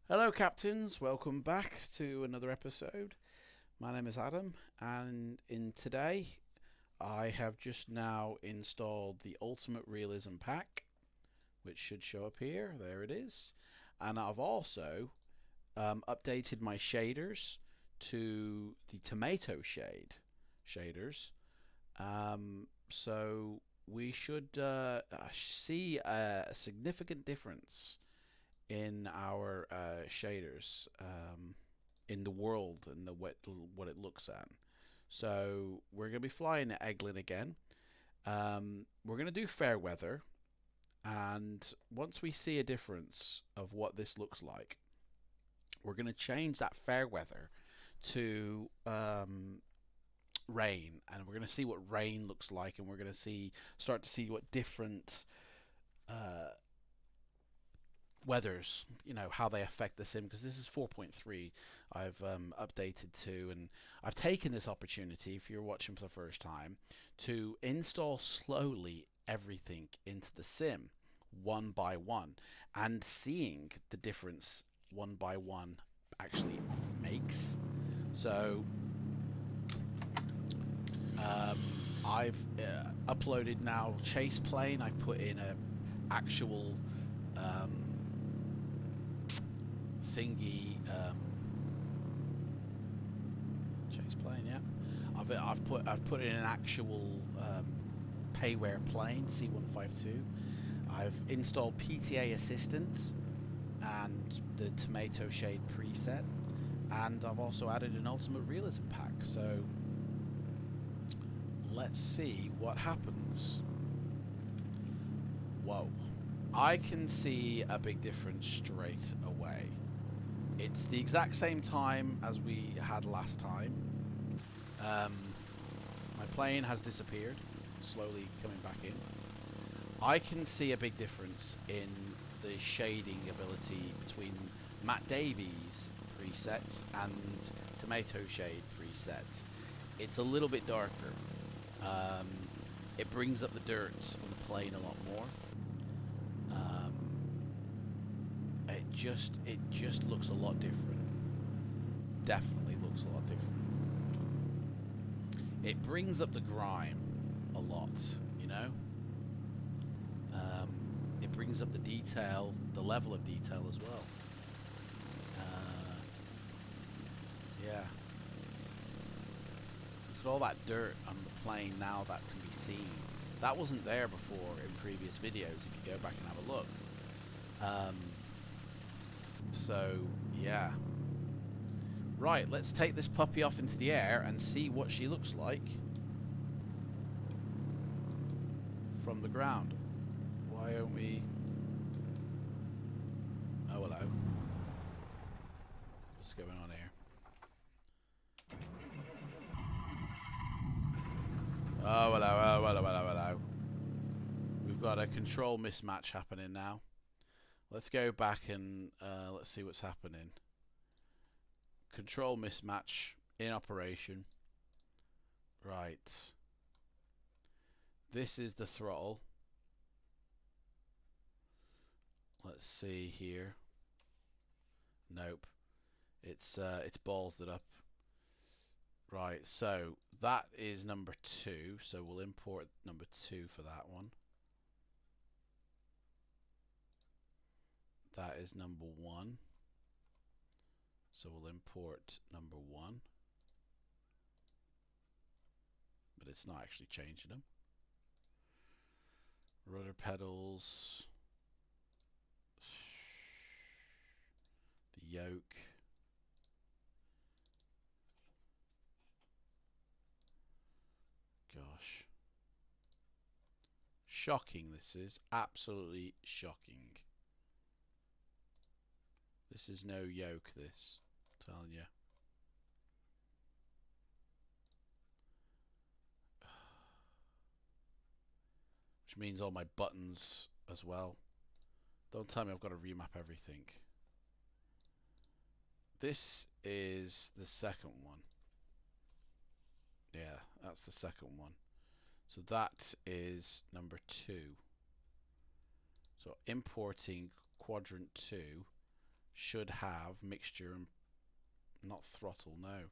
Hello captains, welcome back to another episode. My name is Adam, and in today I have just now installed the Ultimate Realism pack, which should show up here. There it is. And I've also updated my shaders to the TomatoShade shaders. So we should see a significant difference in our shaders in the world and what it looks at. So we're going to be flying at Eglin again. We're going to do fair weather, and once we see a difference of what this looks like, we're going to change that fair weather to rain, and we're going to see what rain looks like, and we're going to start to see what different uh, weathers, how they affect the sim, because this is 4.3 I've updated to, and I've taken this opportunity, if you're watching for the first time, to install slowly everything into the sim one by one, and seeing the difference one by one actually makes. So I've uploaded now Chaseplane. I've put in a actual thingy Chaseplane, yeah. I've put in an actual payware plane C152. I've installed PTA Assistant and the TomatoShade preset, and I've also added an Ultimate Realism pack. So let's see what happens. Whoa. I can see a big difference straight away. It's the exact same time as we had last time. My plane has disappeared, slowly coming back in. I can see a big difference in the shading ability between Matt Davies preset and TomatoShade preset. It's a little bit darker. It brings up the dirt on the plane a lot more. It just looks a lot different. Definitely looks a lot different. It brings up the grime a lot, you know. It brings up the detail, the level of detail as well. Yeah. Look at all that dirt on the plane now that can be seen. That wasn't there before in previous videos, if you go back and have a look. So, yeah. Right, let's take this puppy off into the air and see what she looks like from the ground. Why don't we... Oh, hello. What's going on here? Oh, hello, oh, hello, hello, hello. We've got a control mismatch happening now. Let's go back and let's see what's happening. Control mismatch in operation. Right. This is the throttle. Let's see here. Nope. It's ballsed it up. Right, so that is number 2, so we'll import number 2 for that one. That is number 1. So we'll import number 1. But it's not actually changing them. Rudder pedals. The yoke. Gosh. Shocking, this is. Absolutely shocking. This is no yoke, this. I'm telling you. Which means all my buttons as well. Don't tell me I've got to remap everything. This is the second one. Yeah, that's the second one. So that is number 2. So importing Quadrant 2 should have mixture and not throttle. No.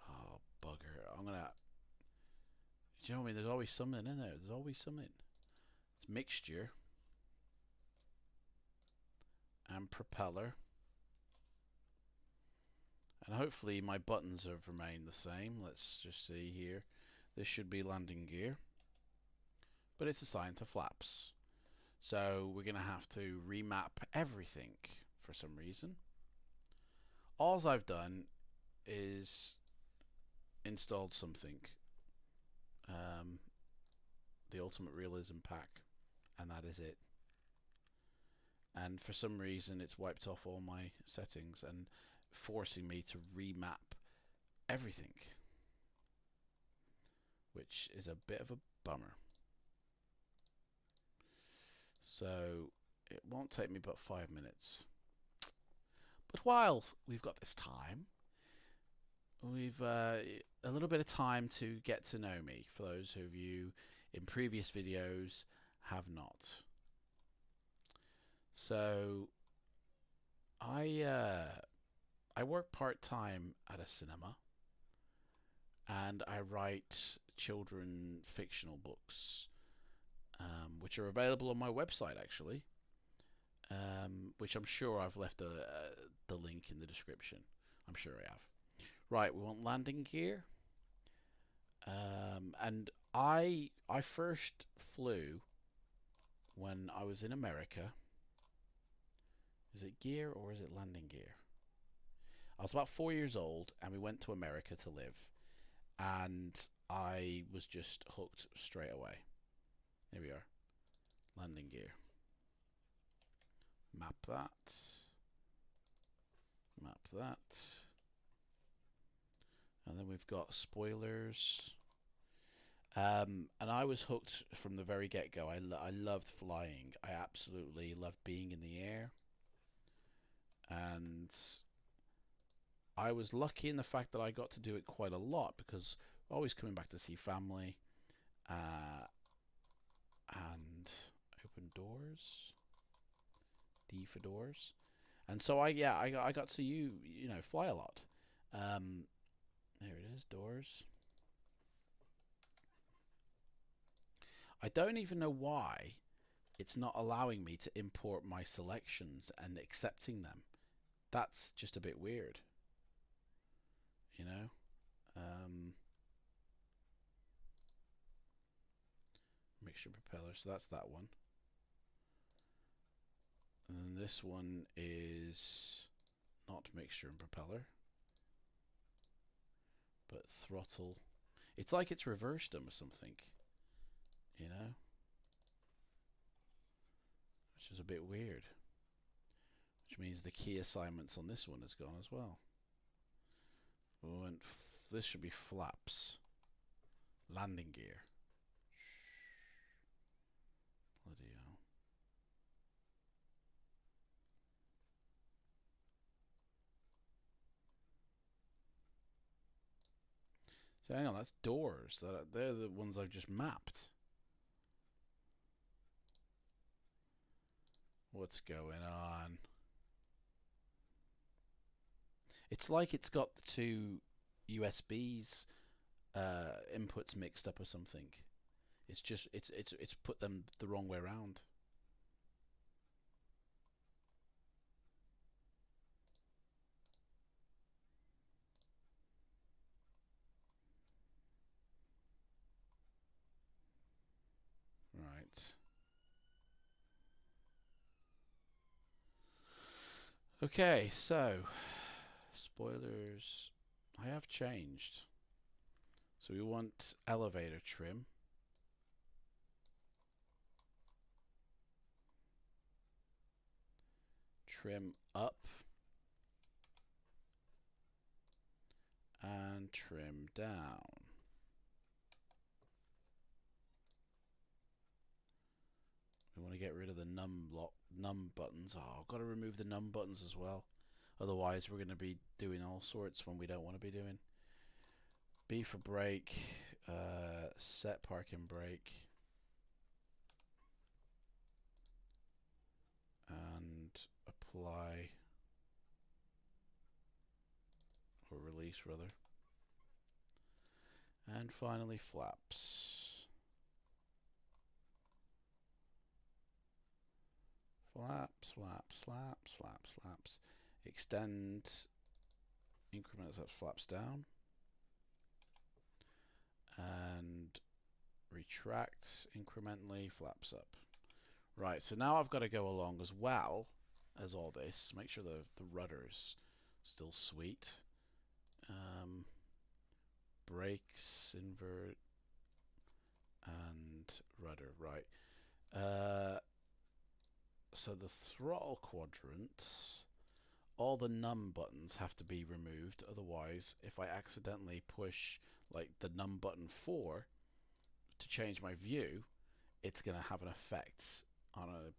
Oh bugger! I'm gonna. Do you know what I mean? There's always something in there. There's always something. It's mixture and propeller. And hopefully my buttons have remained the same. Let's just see here. This should be landing gear, but it's assigned to flaps. So we're going to have to remap everything for some reason. All I've done is installed something, the Ultimate Realism pack, and that is it. And for some reason it's wiped off all my settings and forcing me to remap everything, which is a bit of a bummer. So it won't take me but 5 minutes. But while we've got this time, we've a little bit of time to get to know me, for those of you in previous videos have not. So I work part-time at a cinema, and I write children fictional books, which are available on my website actually, which I'm sure I've left the link in the description. I'm sure I have. Right, we want landing gear, and I first flew when I was in America. Is it gear or is it landing gear? I was about 4 years old and we went to America to live, and I was just hooked straight away. Here we are. Landing gear. Map that. Map that. And then we've got spoilers. And I was hooked from the very get-go. I loved flying. I absolutely loved being in the air. And I was lucky in the fact that I got to do it quite a lot, because always coming back to see family, and open doors, D for doors, and so I got to fly a lot. There it is, doors. I don't even know why it's not allowing me to import my selections and accepting them. That's just a bit weird, you know. Mixture propeller, so that's that one. And this one is not mixture and propeller, but throttle. It's like it's reversed them or something, you know, which is a bit weird. Which means the key assignments on this one has gone as well. This should be flaps. Landing gear. Bloody hell. So hang on, that's doors. They're the ones I've just mapped. What's going on? It's like it's got the two USBs inputs mixed up or something. It's just it's put them the wrong way around. Right. Okay, so spoilers I have changed. So we want elevator trim. Trim up and trim down. We want to get rid of the num buttons. Oh, I've got to remove the num buttons as well. Otherwise we're going to be doing all sorts when we don't want to be doing. B for brake, set parking brake, and apply face rather. And finally flaps. Flaps, flaps, flaps, flaps, flaps. Extend, increment as that flaps down. And retract incrementally, flaps up. Right, so now I've got to go along as well as all this. Make sure the rudder's still sweet. Brakes, invert, and rudder, right. So the throttle quadrant, all the num buttons have to be removed. Otherwise, if I accidentally push like the num button 4 to change my view, it's going to have an effect on a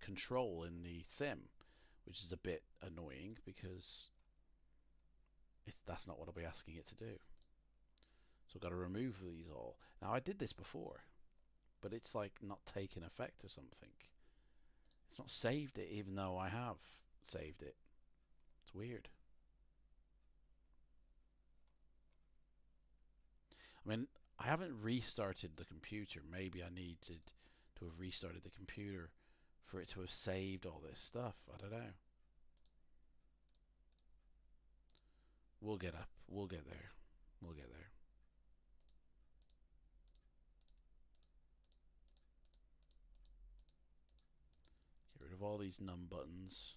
control in the sim, which is a bit annoying because that's not what I'll be asking it to do. So I've got to remove these all. Now I did this before, but it's like not taking effect or something. It's not saved it even though I have saved it. It's weird. I mean, I haven't restarted the computer. Maybe I needed to have restarted the computer for it to have saved all this stuff. I don't know. We'll get up. We'll get there. We'll get there. Get rid of all these num buttons.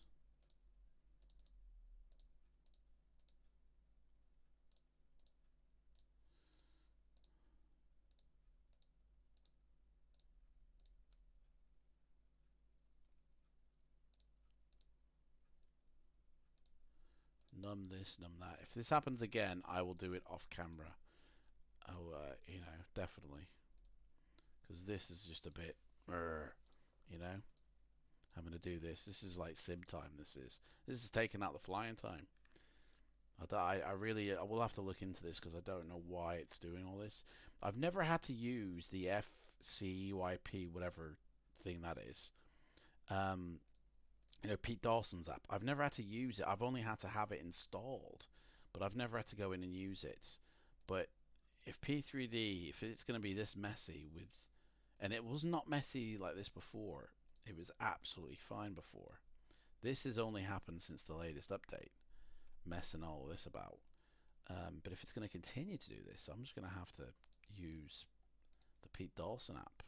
Num this, num that. If this happens again, I will do it off camera. Oh, you know, definitely. Because this is just a bit, you know, having to do this. This is like sim time. This is taking out the flying time. I will have to look into this because I don't know why it's doing all this. I've never had to use the FCYP whatever thing that is. You know, Pete Dawson's app. I've never had to use it. I've only had to have it installed, but I've never had to go in and use it. But if P3D, if it's going to be this messy with, and it was not messy like this before, it was absolutely fine before. This has only happened since the latest update, messing all this about. But if it's going to continue to do this, I'm just going to have to use the Pete Dawson app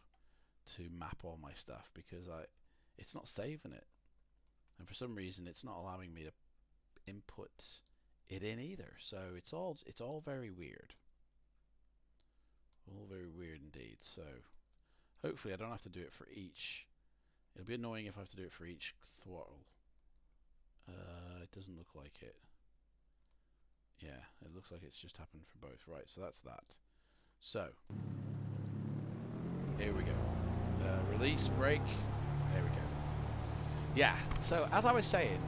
to map all my stuff because it's not saving it. And for some reason it's not allowing me to input it in either. So it's all very weird. All very weird indeed. So hopefully I don't have to do it for each. It'll be annoying if I have to do it for each throttle. It doesn't look like it. Yeah, it looks like it's just happened for both. Right, so that's that. So here we go. Release, brake. There we go. Yeah, so as I was saying,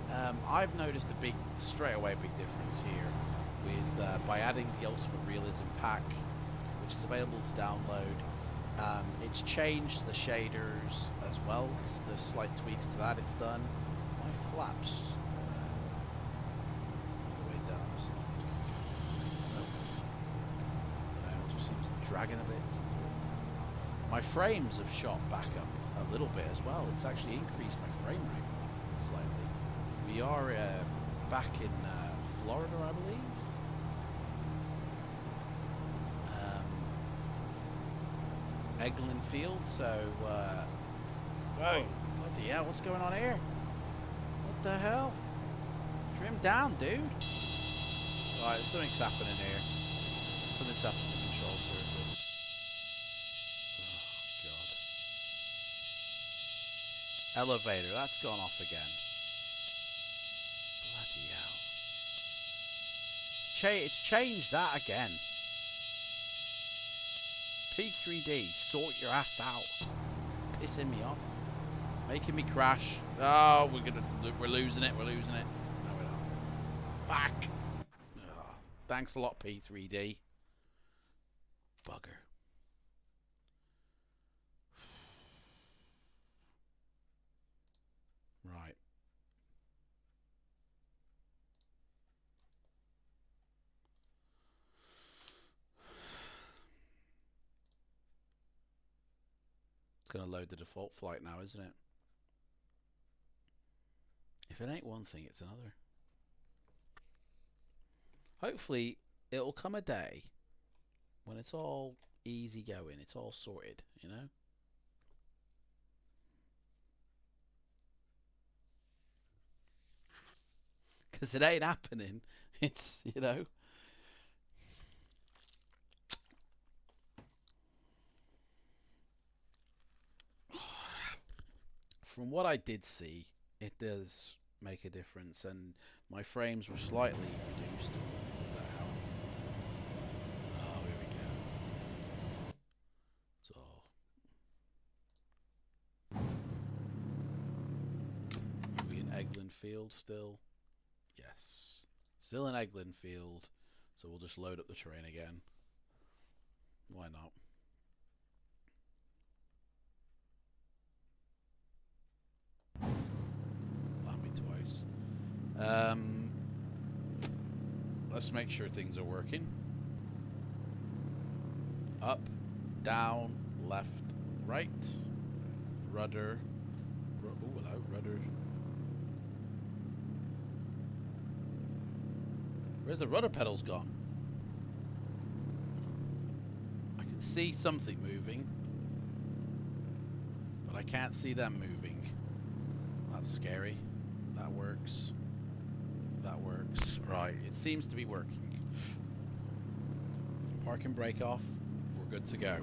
I've noticed straight away a big difference here with by adding the Ultimate Realism pack, which is available to download. It's changed the shaders as well. The slight tweaks to that it's done. My flaps all the way down or something. No, it just seems dragging a bit. My frames have shot back up a little bit as well. It's actually increased my frame rate slightly. We are back in Florida, I believe. Eglin Field, so whoa, bloody hell, what's going on here? What the hell? Trim down, dude. Right, something's happening here. Something's happening to the control surface. Oh, God. Elevator, that's gone off again. Bloody hell. It's changed that again. P3D, sort your ass out. Pissing me off. Making me crash. Oh, we're losing it, No, we're not. Back. Oh, thanks a lot, P3D. Bugger. Right. It's going to load the default flight now, isn't it? If it ain't one thing, it's another. Hopefully, it'll come a day when it's all easy going, it's all sorted, you know? Because it ain't happening. It's, you know. From what I did see, it does make a difference, and my frames were slightly reduced. What the hell? Oh, here we go. It's all. Are we in Eglin Field still? Yes. Still in Eglin Field, so we'll just load up the terrain again. Why not? Allow me twice. Let's make sure things are working. Up, down, left, right. Rudder. Oh, hello, rudder. Where's the rudder pedals gone? I can see something moving, but I can't see them moving. That's scary. That works. That works. Right, it seems to be working. Park and brake off. We're good to go.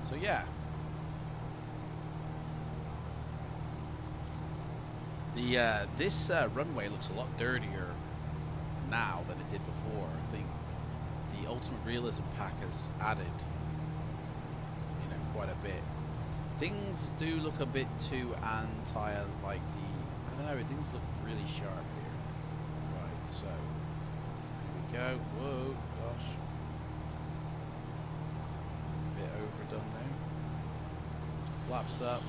So yeah. This runway looks a lot dirtier now than it did before. I think the Ultimate Realism pack has added, you know, quite a bit. Things do look a bit too anti, like the, I don't know, things look really sharp here. Right, so here we go. Whoa, gosh. A bit overdone there. Flaps up.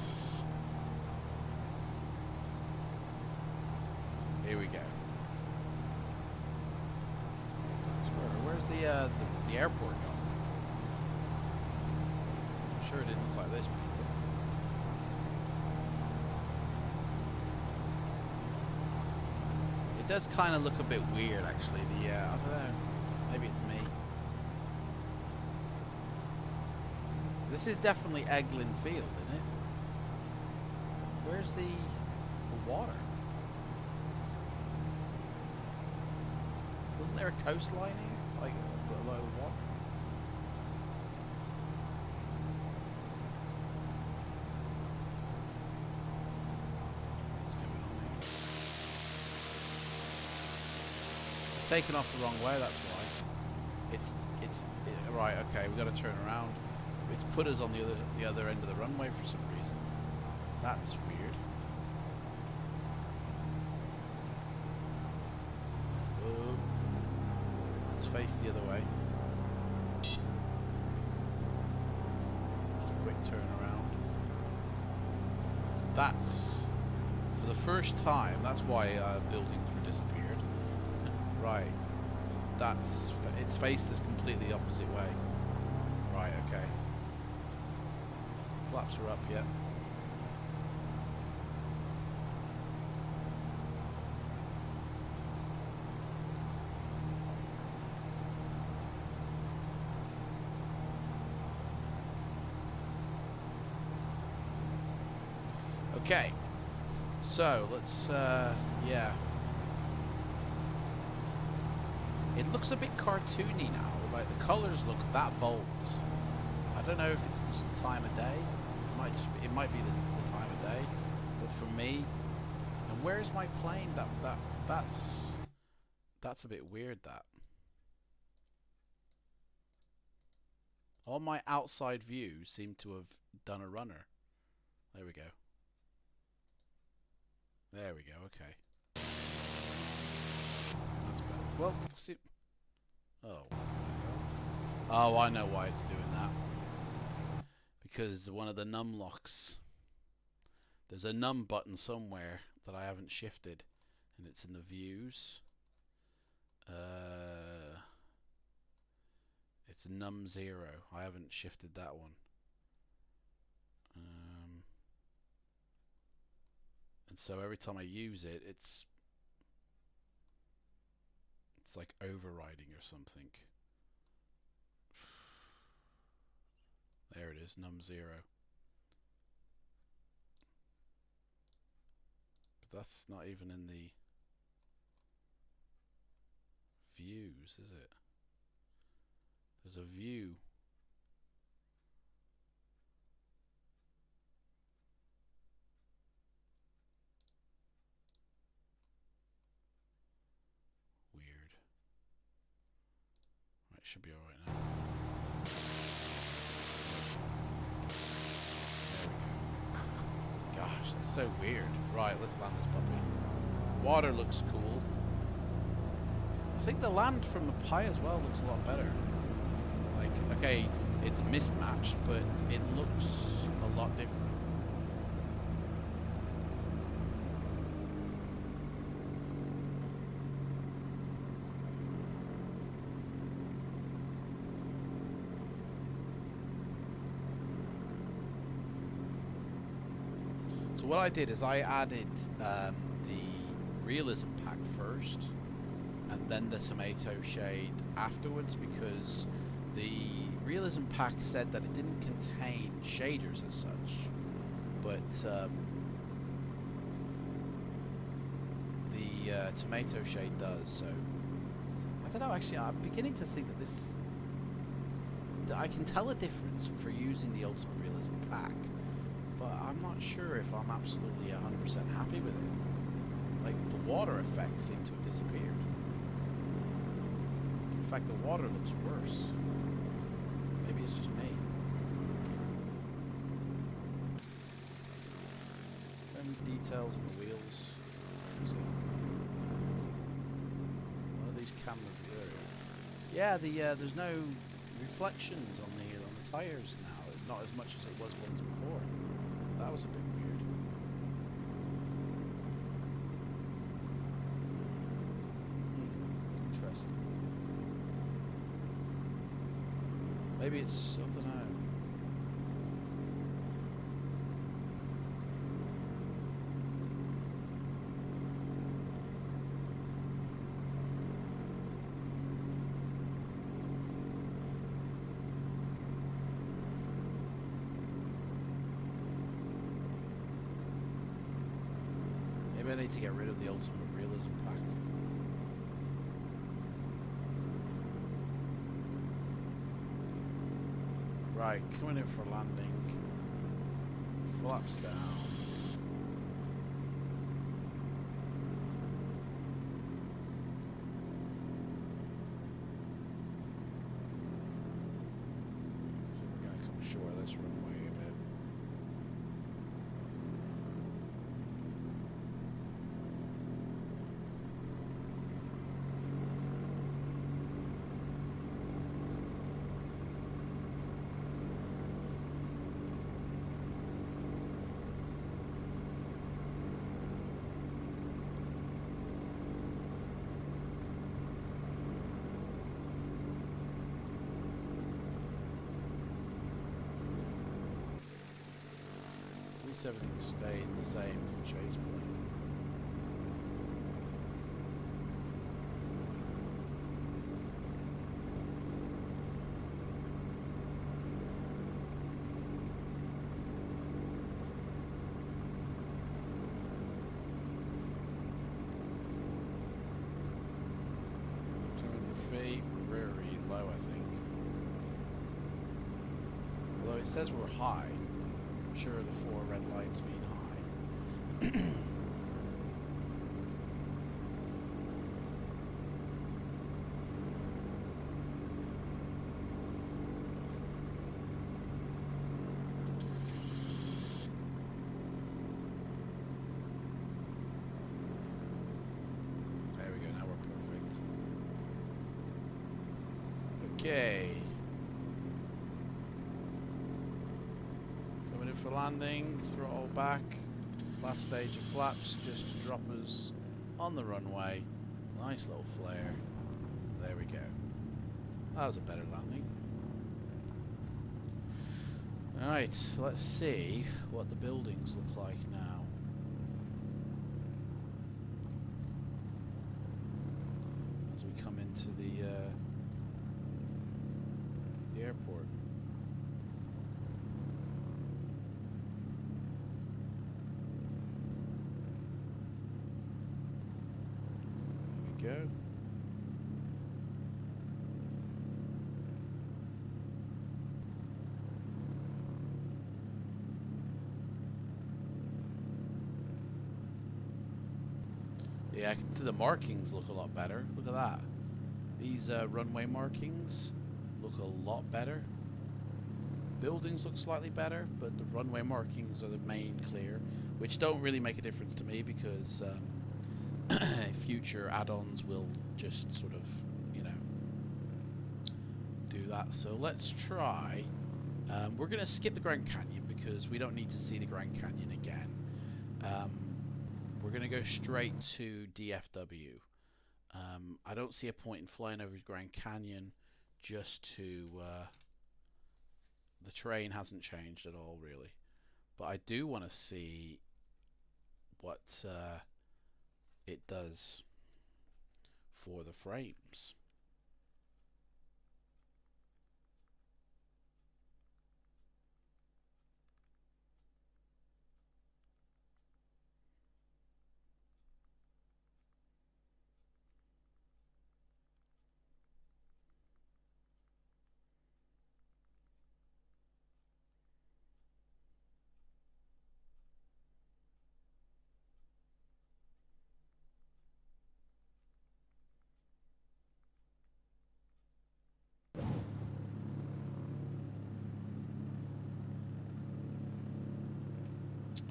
Here we go. Where's the airport going? I'm sure it didn't look like this before. It does kind of look a bit weird, actually. I don't know. Maybe it's me. This is definitely Eglin Field, isn't it? Where's the water? Wasn't there a coastline here? Like a low water? What's going on here? It's taken off the wrong way, that's why. Right, okay, we've got to turn around. It's put us on the other end of the runway for some reason. That's weird. Face the other way. Just a quick turn around. So that's, for the first time, that's why buildings were disappeared. Right. That's, it's faced us completely the opposite way. Right, okay. Flaps are up yet. Okay, so let's, yeah. It looks a bit cartoony now, like the colours look that bold. I don't know if it's just the time of day. It might be the time of day, but for me, and where's my plane? That's a bit weird. That all my outside views seem to have done a runner. There we go. There we go, okay. That's better. Well, see. Oh. Oh, I know why it's doing that. Because one of the num locks. There's a num button somewhere that I haven't shifted. And it's in the views. It's num0. I haven't shifted that one. And so every time I use it, it's like overriding or something. There it is, num0. But that's not even in the views, is it? There's a view. Weird. Right, should be alright now. There we go. Gosh, that's so weird. Right, let's land this puppy. Water looks cool. I think the land from the Pi as well looks a lot better. Like, okay, it's mismatched, but it looks a lot different. So what I did is I added the Realism pack first, and then the TomatoShade afterwards, because the Realism pack said that it didn't contain shaders as such, but the TomatoShade does. So I don't know. Actually, I'm beginning to think that I can tell a difference for using the Ultimate Realism pack, but I'm not sure if I'm absolutely 100% happy with it. Like, the water effects seem to have disappeared. In fact, the water looks worse. Maybe it's just me. Any details on the wheels? One of these cameras here. Yeah, there's no reflections on the tires now. Not as much as it was once before. That was a bit weird. Interesting. Maybe it's, I don't know. Maybe I need to get rid of the Ultimate Realism pack. Right, coming in for landing. Flaps down. So we're going to come short of this runway a bit. Everything's staying the same for Chaseplane. Feet, very low, I think. Although it says we're high. Sure, the 4 red lights mean high. There we go, now we're perfect. Okay. For landing, throttle back, last stage of flaps just to drop us on the runway. Nice little flare. There we go. That was a better landing. Alright, let's see what the buildings look like now. As we come into the airport. There we go. Yeah, the markings look a lot better. Look at that. These runway markings look a lot better. Buildings look slightly better, but the runway markings are the main clear, which don't really make a difference to me because future add-ons will just sort of, you know, do that. So let's try. We're going to skip the Grand Canyon because we don't need to see the Grand Canyon again. We're going to go straight to DFW. I don't see a point in flying over the Grand Canyon just to... the terrain hasn't changed at all, really. But I do want to see what it does for the frames.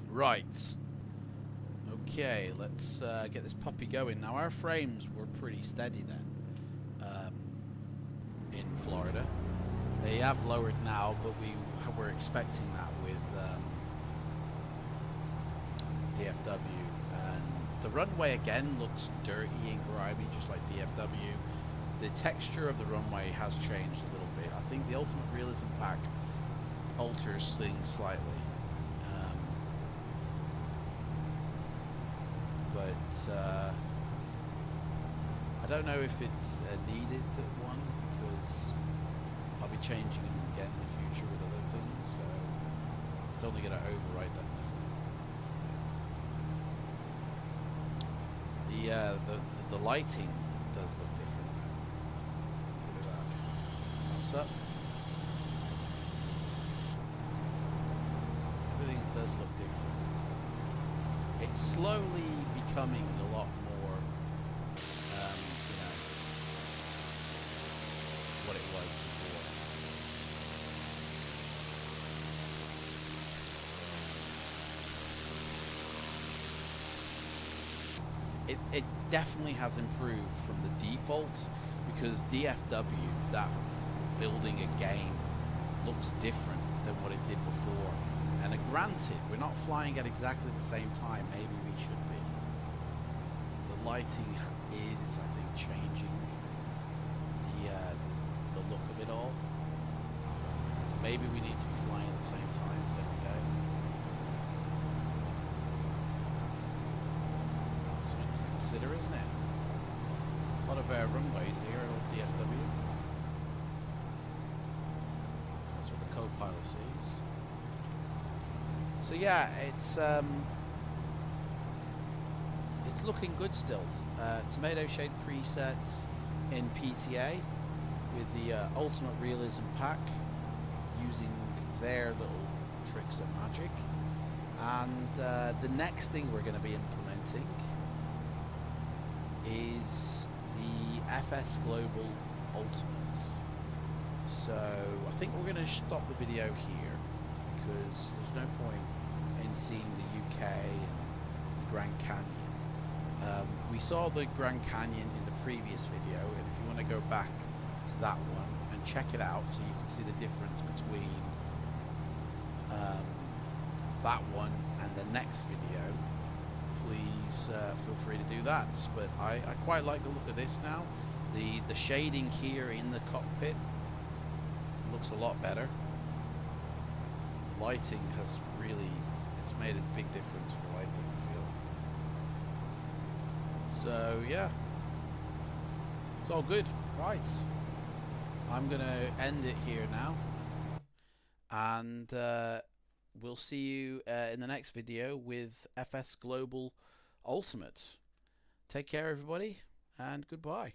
Right. Okay, let's get this puppy going. Now, our frames were pretty steady then in Florida. They have lowered now, but we were expecting that with DFW. And the runway again looks dirty and grimy, just like DFW. The texture of the runway has changed a little bit. I think the Ultimate Realism pack alters things slightly. But I don't know if it's needed, that one, because I'll be changing them again in the future with other things, so it's only going to overwrite them, isn't it? The lighting does look different now. Look at that. Thumbs up. Everything does look different. It's slowly becoming a lot more, you know, what it was before. It definitely has improved from the default, because DFW, that building a game, looks different than what it did before. And granted, we're not flying at exactly the same time, maybe we should be. The lighting is, I think, changing the look of it all. So maybe we need to be flying at the same times every day. Something to consider, isn't it? A lot of our runways here are DFW. That's what the co-pilot sees. So yeah, it's looking good still. TomatoShade presets in PTA with the Ultimate Realism pack, using their little tricks of magic. And the next thing we're going to be implementing is the FS Global Ultimate. So I think we're going to stop the video here, because there's no point in seeing the UK and the Grand Canyon. We saw the Grand Canyon in the previous video, and if you want to go back to that one and check it out so you can see the difference between that one and the next video, please feel free to do that. But I quite like the look of this now. The shading here in the cockpit looks a lot better. lighting has really, it's made a big difference for lighting, I feel. So yeah, it's all good. Right, I'm gonna end it here now, and we'll see you in the next video with FS Global Ultimate. Take care, everybody, and goodbye.